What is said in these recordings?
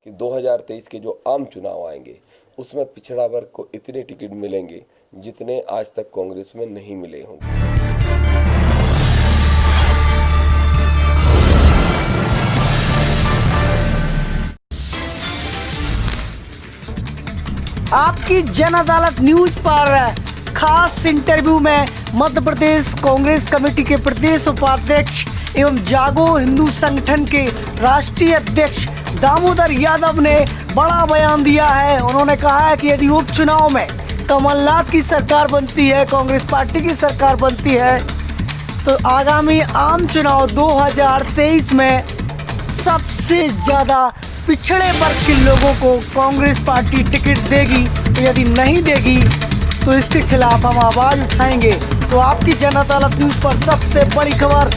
कि 2023 के जो आम चुनाव आएंगे उसमें पिछड़ा वर्ग को इतने टिकट मिलेंगे जितने आज तक कांग्रेस में नहीं मिले होंगे। आपकी जन अदालत न्यूज पर खास इंटरव्यू में मध्य प्रदेश कांग्रेस कमेटी के प्रदेश उपाध्यक्ष एवं जागो हिंदू संगठन के राष्ट्रीय अध्यक्ष दामोदर यादव ने बड़ा बयान दिया है। उन्होंने कहा है कि यदि उपचुनाव में कमलनाथ की सरकार बनती है, कांग्रेस पार्टी की सरकार बनती है, तो आगामी आम चुनाव 2023 में सबसे ज़्यादा पिछड़े वर्ग के लोगों को कांग्रेस पार्टी टिकट देगी। तो यदि नहीं देगी तो इसके खिलाफ हम आवाज़ उठाएंगे। तो आपकी जन अदालत न्यूज़ पर सबसे बड़ी खबर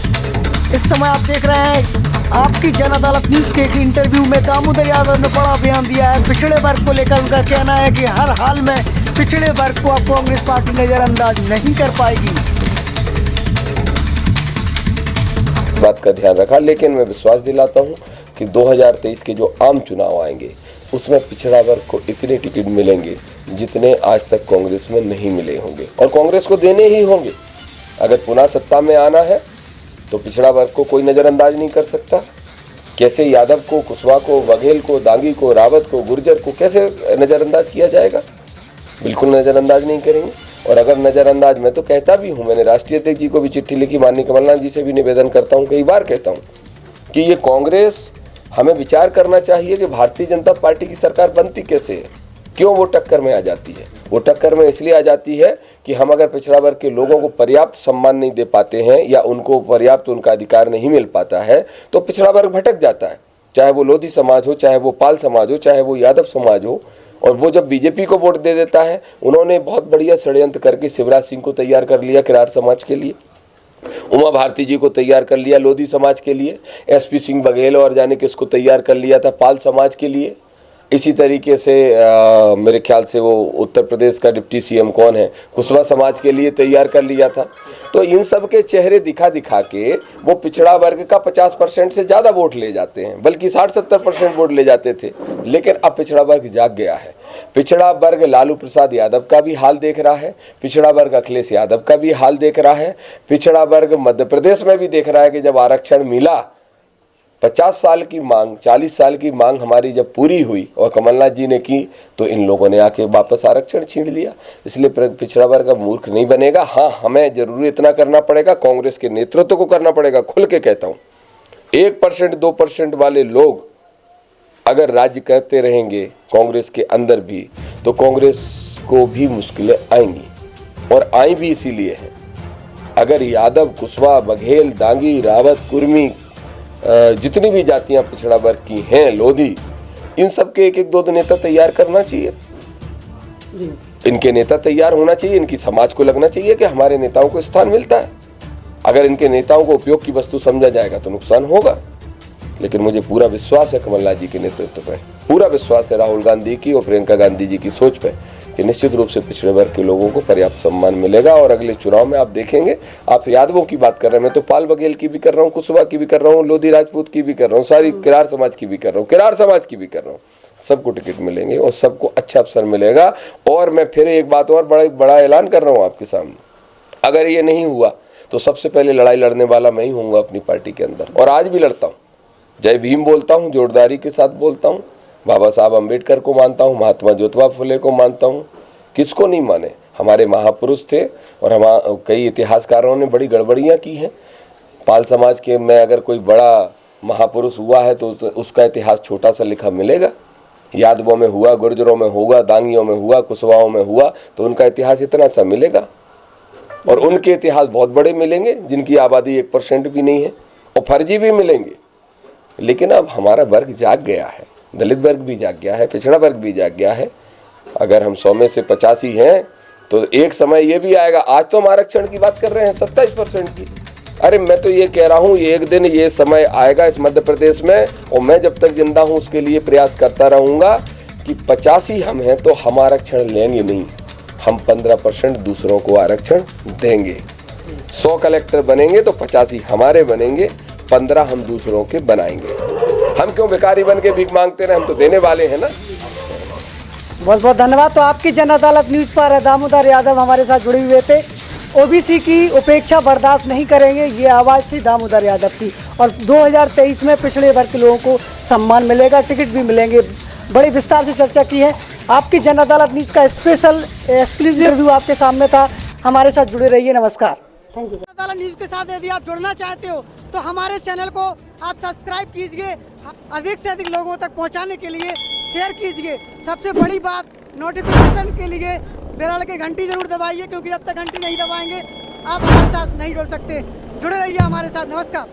इस समय आप देख रहे हैं। आपकी जन अदालत न्यूज़ के एक इंटरव्यू में दामोदर यादव ने बड़ा बयान दिया है। पिछड़े वर्ग को लेकर उनका कहना है कि हर हाल में पिछड़े वर्ग को अब कांग्रेस पार्टी नज़रअंदाज नहीं कर पाएगी। बात का ध्यान रखा, लेकिन मैं विश्वास दिलाता हूं कि 2023 के जो आम चुनाव आएंगे उसमें पिछड़ा वर्ग को इतने टिकट मिलेंगे जितने आज तक कांग्रेस में नहीं मिले होंगे, और कांग्रेस को देने ही होंगे। अगर पुनः सत्ता में आना है तो पिछड़ा वर्ग को कोई नज़रअंदाज नहीं कर सकता। कैसे यादव को, कुशवाहा को, बघेल को, दांगी को, रावत को, गुर्जर को कैसे नज़रअंदाज किया जाएगा? बिल्कुल नज़रअंदाज नहीं करेंगे। और अगर नज़रअंदाज, मैं तो कहता भी हूँ, मैंने राष्ट्रीय अध्यक्ष जी को भी चिट्ठी लिखी, माननीय कमलनाथ जी से भी निवेदन करता हूँ, कई बार कहता हूँ कि ये कांग्रेस हमें विचार करना चाहिए कि भारतीय जनता पार्टी की सरकार बनती कैसे है, क्यों वो टक्कर में आ जाती है। वो टक्कर में इसलिए आ जाती है कि हम अगर पिछड़ा वर्ग के लोगों को पर्याप्त सम्मान नहीं दे पाते हैं या उनको पर्याप्त उनका अधिकार नहीं मिल पाता है तो पिछड़ा वर्ग भटक जाता है। चाहे वो लोधी समाज हो, चाहे वो पाल समाज हो, चाहे वो यादव समाज हो। और वो जब बीजेपी को वोट दे देता है, उन्होंने बहुत बढ़िया षड्यंत्र करके शिवराज सिंह को तैयार कर लिया किरार समाज के लिए, उमा भारती जी को तैयार कर लिया लोधी समाज के लिए, एसपी सिंह बघेल और जाने किसको तैयार कर लिया था पाल समाज के लिए। इसी तरीके से मेरे ख्याल से वो उत्तर प्रदेश का डिप्टी सीएम कौन है, कुशवाहा समाज के लिए तैयार कर लिया था। तो इन सब के चेहरे दिखा दिखा के वो पिछड़ा वर्ग का 50% से ज़्यादा वोट ले जाते हैं, बल्कि 60-70% वोट ले जाते थे। लेकिन अब पिछड़ा वर्ग जाग गया है। पिछड़ा वर्ग लालू प्रसाद यादव का भी हाल देख रहा है, पिछड़ा वर्ग अखिलेश यादव का भी हाल देख रहा है, पिछड़ा वर्ग मध्य प्रदेश में भी देख रहा है कि जब आरक्षण मिला, 50 साल की मांग, 40 साल की मांग हमारी जब पूरी हुई और कमलनाथ जी ने की, तो इन लोगों ने आके वापस आरक्षण छीन लिया। इसलिए पिछड़ा वर्ग अब मूर्ख नहीं बनेगा। हाँ, हमें जरूर इतना करना पड़ेगा, कांग्रेस के नेतृत्व को करना पड़ेगा। खुल के कहता हूँ, 1% 2% वाले लोग अगर राज्य करते रहेंगे कांग्रेस के अंदर भी, तो कांग्रेस को भी मुश्किलें आएंगी, और आई भी इसीलिए है। अगर यादव, कुशवाहा, बघेल, दांगी, रावत, कुर्मी, जितनी भी जातियां पिछड़ा वर्ग की हैं, लोधी, इन सब के एक 2 नेता तैयार करना चाहिए। इनके नेता तैयार होना चाहिए, इनकी समाज को लगना चाहिए कि हमारे नेताओं को स्थान मिलता है। अगर इनके नेताओं को उपयोग की वस्तु समझा जाएगा तो नुकसान होगा। लेकिन मुझे पूरा विश्वास है कमलनाथ जी के नेतृत्व पर, पूरा विश्वास है राहुल गांधी की और प्रियंका गांधी जी की सोच पे कि निश्चित रूप से पिछड़े वर्ग के लोगों को पर्याप्त सम्मान मिलेगा। और अगले चुनाव में आप देखेंगे, आप यादवों की बात कर रहे हैं, मैं तो पाल बघेल की भी कर रहा हूँ, कुशवाहा की भी कर रहा हूँ, लोधी राजपूत की भी कर रहा हूँ, सारी किरार समाज की भी कर रहा हूँ, किरार समाज की भी कर रहा हूँ। सबको टिकट मिलेंगे और सबको अच्छा अवसर मिलेगा। और मैं फिर एक बात और बड़ा ऐलान कर रहा हूँ आपके सामने, अगर ये नहीं हुआ तो सबसे पहले लड़ाई लड़ने वाला मैं ही हूँगा अपनी पार्टी के अंदर, और आज भी लड़ता हूँ। जय भीम बोलता हूँ, जोरदारी के साथ बोलता हूँ, बाबा साहब अम्बेडकर को मानता हूँ, महात्मा ज्योतिबा फुले को मानता हूँ। किसको नहीं माने, हमारे महापुरुष थे और हम कई इतिहासकारों ने बड़ी गड़बड़ियाँ की हैं। पाल समाज के में अगर कोई बड़ा महापुरुष हुआ है तो उसका इतिहास छोटा सा लिखा मिलेगा। यादवों में हुआ, गुर्जरों में हुआ, दांगियों में हुआ, कुशवाहों में हुआ, तो उनका इतिहास इतना सा मिलेगा। और उनके इतिहास बहुत बड़े मिलेंगे जिनकी आबादी 1% भी नहीं है, और फर्जी भी मिलेंगे। लेकिन अब हमारा वर्ग जाग गया है, दलित वर्ग भी जाग गया है, पिछड़ा वर्ग भी जाग गया है। अगर हम 100 में से 85 हैं तो एक समय ये भी आएगा। आज तो हम आरक्षण की बात कर रहे हैं 27% की। अरे मैं तो ये कह रहा हूँ, एक दिन ये समय आएगा इस मध्य प्रदेश में, और मैं जब तक जिंदा हूँ उसके लिए प्रयास करता रहूँगा कि 85 हम हैं तो हम आरक्षण लेंगे नहीं, हम 15% दूसरों को आरक्षण देंगे। 100 कलेक्टर बनेंगे तो 85 हमारे बनेंगे, 15 हम दूसरों के बनाएंगे। हम क्यों भिखारी बन के भीख मांगते रहे, हम तो देने वाले हैं ना। बहुत बहुत धन्यवाद। तो आपकी जन अदालत न्यूज़ पर दामोदर यादव हमारे साथ जुड़े हुए थे। ओबीसी की उपेक्षा बर्दाश्त नहीं करेंगे, ये आवाज़ थी दामोदर यादव की। और 2023 में पिछड़े वर्ग के लोगों को सम्मान मिलेगा, टिकट भी मिलेंगे। बड़ी विस्तार से चर्चा की है। आपकी जन अदालत न्यूज़ का स्पेशल एक्सक्लूसिव रिव्यू आपके सामने था। हमारे साथ जुड़े रहिए। नमस्कार। Thank you. जन अदालत न्यूज़ के साथ यदि आप जुड़ना चाहते हो तो हमारे चैनल को आप सब्सक्राइब कीजिए, अधिक से अधिक लोगों तक पहुंचाने के लिए शेयर कीजिए। सबसे बड़ी बात, नोटिफिकेशन के लिए बेल के घंटी जरूर दबाइए, क्योंकि जब तक घंटी नहीं दबाएंगे आप हमारे साथ नहीं जुड़ सकते। जुड़े रहिए हमारे साथ। नमस्कार।